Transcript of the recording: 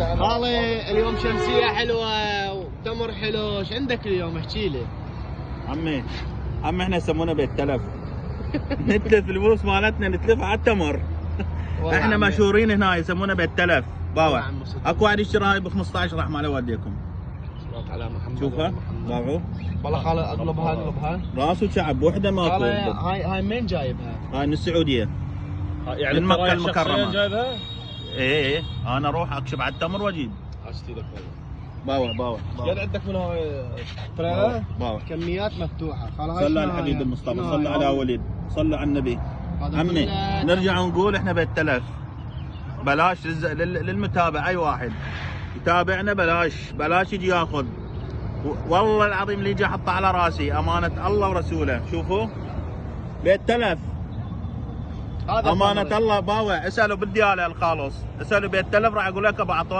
خالي اليوم شمسية حلوة وتمر حلو، ايش عندك اليوم احكي لي؟ عمي احنا يسمونا بيت تلف. نتلف الفلوس مالتنا نتلفها على التمر. احنا مشهورين هنا يسمونا بيت تلف. باوع اكو واحد يشتري هاي ب 15 راح ما اوديكم. على محمد شوفها باعوا والله خالي اقلبها راس وشعب وحده ماكو. هاي من جايبها؟ هاي من السعوديه. يعني من مكه المكرمه. جايبها؟ ايه انا اروح اكشف على التمر واجيب. اشتري لك باوع قد عندك من هاي تريلا؟ باوع كميات مفتوحه. صلوا على الحبيب المصطفى، صلوا على وليد، صلوا على النبي. عمي نرجع ونقول احنا بيت تلف. بلاش للمتابع، اي واحد يتابعنا بلاش يجي ياخذ. والله العظيم اللي يجي احطه على راسي امانه الله ورسوله. شوفوا بيت تلف امانه الله. باوع اسالوا بالدياله الخالص، اسالوا بيت تلف راح اقول لك ابو عطوان.